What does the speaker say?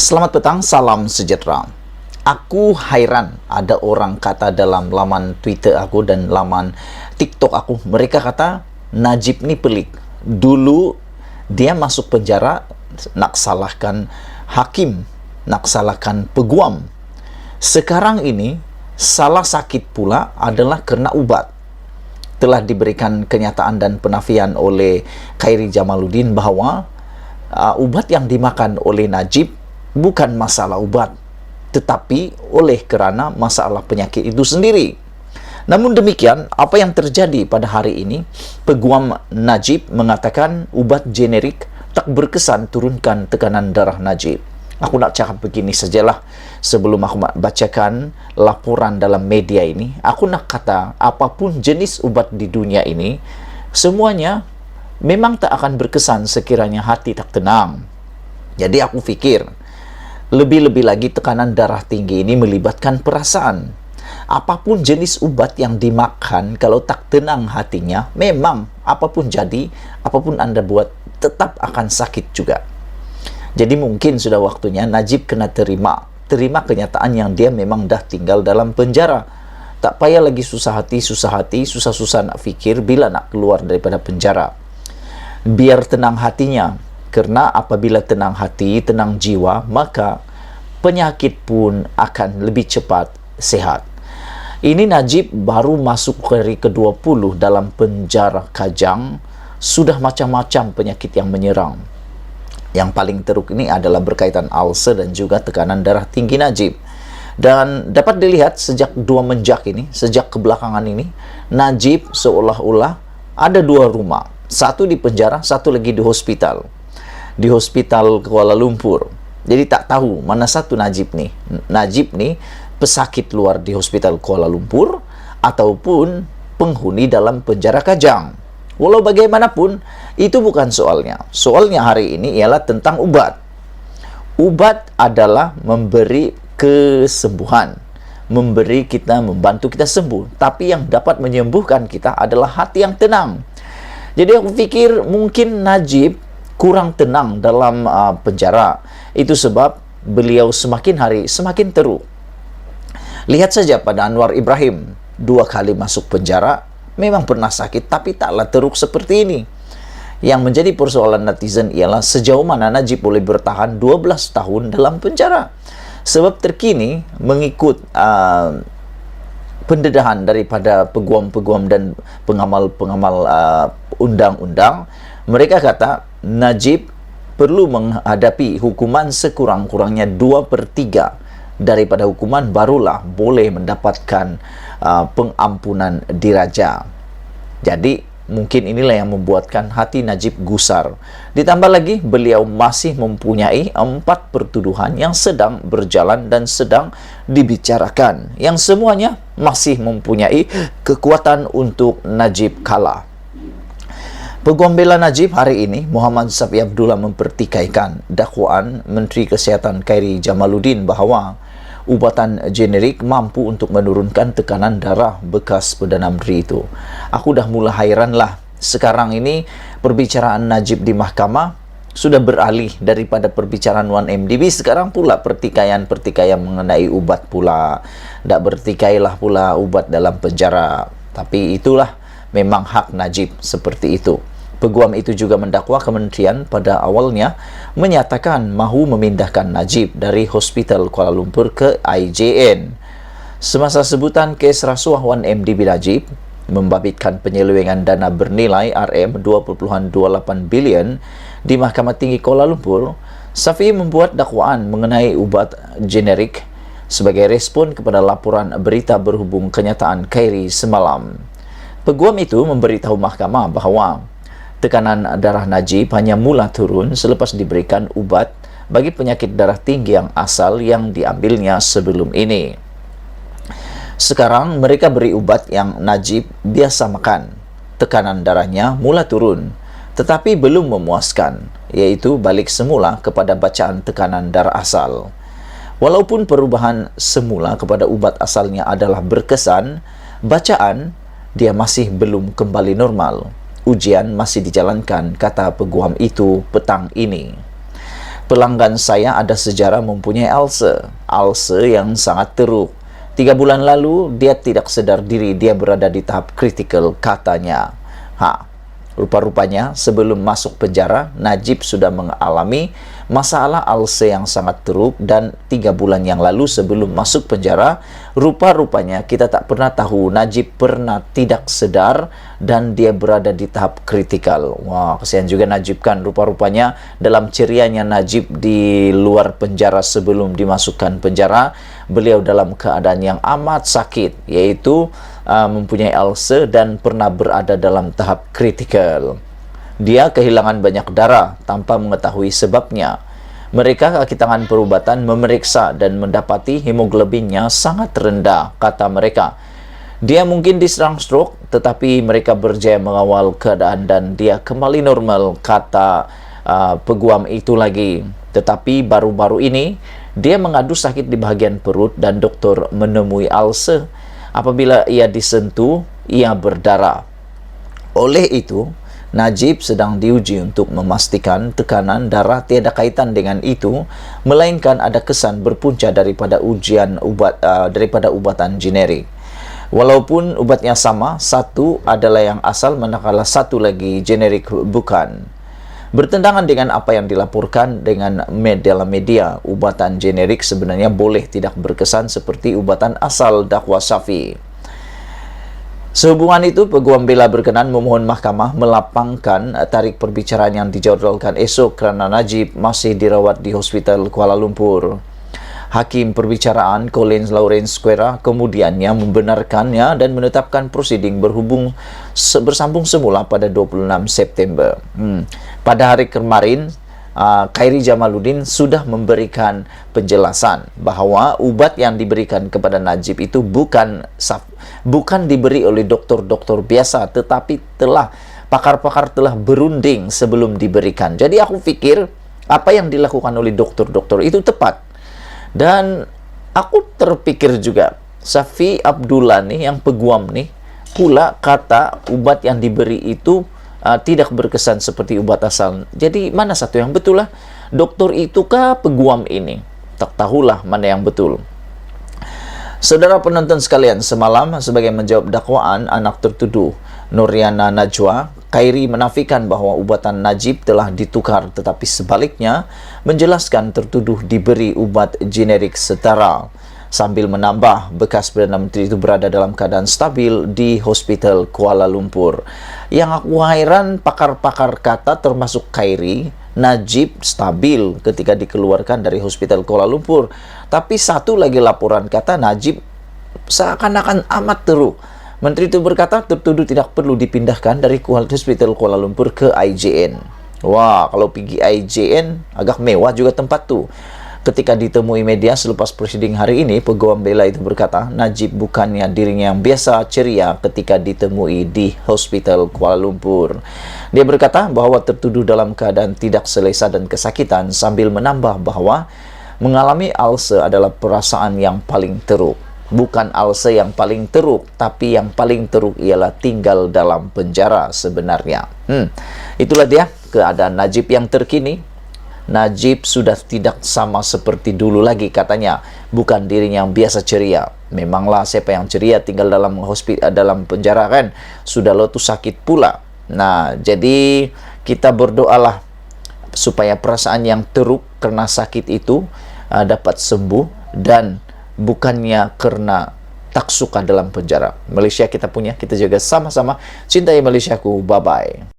Selamat petang, salam sejahtera. Aku hairan ada orang kata dalam laman Twitter aku dan laman TikTok aku. Mereka kata Najib ni pelik. Dulu dia masuk penjara nak salahkan hakim, nak salahkan peguam. Sekarang ini salah sakit pula adalah kerana ubat. Telah diberikan kenyataan dan penafian oleh Khairi Jamaluddin bahawa ubat yang dimakan oleh Najib bukan masalah ubat, tetapi oleh kerana masalah penyakit itu sendiri. Namun demikian, apa yang terjadi pada hari ini, peguam Najib mengatakan ubat generik tak berkesan turunkan tekanan darah Najib. Aku nak cakap begini sajalah sebelum aku bacakan laporan dalam media ini. Aku nak kata apapun jenis ubat di dunia ini, semuanya memang tak akan berkesan sekiranya hati tak tenang. Jadi aku fikir, lebih-lebih lagi tekanan darah tinggi ini melibatkan perasaan. Apapun jenis ubat yang dimakan, kalau tak tenang hatinya, memang apapun jadi, apapun Anda buat, tetap akan sakit juga. Jadi mungkin sudah waktunya Najib kena terima kenyataan yang dia memang dah tinggal dalam penjara. Tak payah lagi susah susah nak fikir bila nak keluar daripada penjara. Biar tenang hatinya, kerana apabila tenang hati, tenang jiwa, maka penyakit pun akan lebih cepat sehat. Ini Najib baru masuk hari ke-20 dalam penjara Kajang, sudah macam-macam penyakit yang menyerang. Yang paling teruk ini adalah berkaitan ulcer dan juga tekanan darah tinggi Najib. Dan dapat dilihat sejak sejak kebelakangan ini, Najib seolah-olah ada dua rumah. Satu di penjara, satu lagi di hospital. Di hospital Kuala Lumpur. Jadi tak tahu mana satu Najib ni. Najib ni pesakit luar di hospital Kuala Lumpur ataupun penghuni dalam penjara Kajang. Walau bagaimanapun, itu bukan soalnya. Soalnya hari ini ialah tentang ubat. Ubat adalah memberi kesembuhan, membantu kita sembuh. Tapi yang dapat menyembuhkan kita adalah hati yang tenang. Jadi aku fikir mungkin Najib kurang tenang dalam penjara. Itu sebab beliau semakin hari semakin teruk. Lihat saja pada Anwar Ibrahim, 2 kali masuk penjara, memang pernah sakit, tapi taklah teruk seperti ini. Yang menjadi persoalan netizen ialah sejauh mana Najib boleh bertahan 12 tahun dalam penjara. Sebab terkini, mengikut pendedahan daripada peguam-peguam dan pengamal-pengamal undang-undang, mereka kata Najib perlu menghadapi hukuman sekurang-kurangnya 2/3 daripada hukuman, barulah boleh mendapatkan pengampunan diraja. Jadi mungkin inilah yang membuatkan hati Najib gusar. Ditambah lagi beliau masih mempunyai 4 pertuduhan yang sedang berjalan dan sedang dibicarakan, yang semuanya masih mempunyai kekuatan untuk Najib kalah. Peguam bela Najib hari ini, Muhammad Safi Abdullah, mempertikaikan dakwaan Menteri Kesihatan Khairi Jamaluddin bahawa ubatan generik mampu untuk menurunkan tekanan darah bekas Perdana Menteri itu. Aku dah mula hairanlah. Sekarang ini perbicaraan Najib di mahkamah sudah beralih daripada perbicaraan 1MDB, sekarang pula pertikaian mengenai ubat pula. Tak bertikailah pula ubat dalam penjara. Tapi itulah memang hak Najib seperti itu. Peguam itu juga mendakwa kementerian pada awalnya menyatakan mahu memindahkan Najib dari Hospital Kuala Lumpur ke IJN. Semasa sebutan kes rasuah 1MDB Najib membabitkan penyelewengan dana bernilai RM2.28 bilion di Mahkamah Tinggi Kuala Lumpur, Safi membuat dakwaan mengenai ubat generik sebagai respon kepada laporan berita berhubung kenyataan Khairi semalam. Peguam itu memberitahu mahkamah bahawa tekanan darah Najib hanya mula turun selepas diberikan ubat bagi penyakit darah tinggi yang asal yang diambilnya sebelum ini. Sekarang mereka beri ubat yang Najib biasa makan. Tekanan darahnya mula turun, tetapi belum memuaskan, iaitu balik semula kepada bacaan tekanan darah asal. Walaupun perubahan semula kepada ubat asalnya adalah berkesan, bacaan dia masih belum kembali normal. Ujian masih dijalankan, kata peguam itu petang ini. Pelanggan saya ada sejarah mempunyai ulcer yang sangat teruk. 3 bulan lalu, dia tidak sedar diri, dia berada di tahap kritikal, katanya. Rupa-rupanya sebelum masuk penjara, Najib sudah mengalami masalah ulcer yang sangat teruk, dan 3 bulan yang lalu sebelum masuk penjara, rupa-rupanya kita tak pernah tahu Najib pernah tidak sedar dan dia berada di tahap kritikal. Wah, kasihan juga Najib kan. Rupa-rupanya dalam cerianya Najib di luar penjara sebelum dimasukkan penjara, beliau dalam keadaan yang amat sakit, yaitu mempunyai ulcer dan pernah berada dalam tahap kritikal. Dia kehilangan banyak darah tanpa mengetahui sebabnya. Mereka kaki tangan perubatan memeriksa dan mendapati hemoglobinnya sangat rendah, kata mereka. Dia mungkin diserang stroke, tetapi mereka berjaya mengawal keadaan dan dia kembali normal, kata peguam itu lagi. Tetapi baru-baru ini, dia mengadu sakit di bahagian perut dan dokter menemui ulcer. Apabila ia disentuh, ia berdarah. Oleh itu, Najib sedang diuji untuk memastikan tekanan darah tiada kaitan dengan itu, melainkan ada kesan berpunca daripada daripada ubatan generik. Walaupun ubatnya sama, satu adalah yang asal manakala satu lagi generik bukan. Bertentangan dengan apa yang dilaporkan dengan dalam media, ubatan generik sebenarnya boleh tidak berkesan seperti ubatan asal, dakwa Syafi'i. Sehubungan itu, peguam bela berkenan memohon mahkamah melapangkan tarik perbicaraan yang dijadwalkan esok kerana Najib masih dirawat di Hospital Kuala Lumpur. Hakim perbicaraan Collins Lawrence Square kemudiannya membenarkannya dan menetapkan prosiding bersambung semula pada 26 September. Pada hari kemarin, Khairi Jamaluddin sudah memberikan penjelasan bahawa ubat yang diberikan kepada Najib itu bukan diberi oleh doktor-doktor biasa, tetapi pakar-pakar telah berunding sebelum diberikan. Jadi aku fikir apa yang dilakukan oleh doktor-doktor itu tepat. Dan aku terpikir juga, Safi Abdullah nih, yang peguam nih, pula kata ubat yang diberi itu tidak berkesan seperti ubat asal. Jadi mana satu yang betul lah? Doktor itu kah peguam ini? Tak tahulah mana yang betul. Saudara penonton sekalian, semalam sebagai menjawab dakwaan anak tertuduh Nuriana Najwa, Khairi menafikan bahawa ubatan Najib telah ditukar, tetapi sebaliknya menjelaskan tertuduh diberi ubat generik setara, sambil menambah bekas Perdana Menteri itu berada dalam keadaan stabil di Hospital Kuala Lumpur. Yang aku hairan, pakar-pakar kata termasuk Khairi, Najib stabil ketika dikeluarkan dari Hospital Kuala Lumpur. Tapi satu lagi laporan kata Najib seakan-akan amat teruk. Menteri itu berkata tertuduh tidak perlu dipindahkan dari Hospital Kuala Lumpur ke IJN. Wah, kalau pergi IJN agak mewah juga tempat tu. Ketika ditemui media selepas prosiding hari ini, peguam bela itu berkata Najib bukannya dirinya yang biasa ceria ketika ditemui di Hospital Kuala Lumpur. Dia berkata bahawa tertuduh dalam keadaan tidak selesa dan kesakitan, sambil menambah bahawa mengalami ulcer adalah perasaan yang paling teruk. Bukan ulcer yang paling teruk, tapi yang paling teruk ialah tinggal dalam penjara sebenarnya. Itulah dia keadaan Najib yang terkini. Najib sudah tidak sama seperti dulu lagi, katanya. Bukan dirinya yang biasa ceria. Memanglah siapa yang ceria tinggal dalam penjara kan? Sudah lo tuh sakit pula. Nah, jadi kita berdoalah supaya perasaan yang teruk karena sakit itu dapat sembuh, dan bukannya karena tak suka dalam penjara. Malaysia kita punya, kita jaga sama-sama. Cintai Malaysiaku. Bye-bye.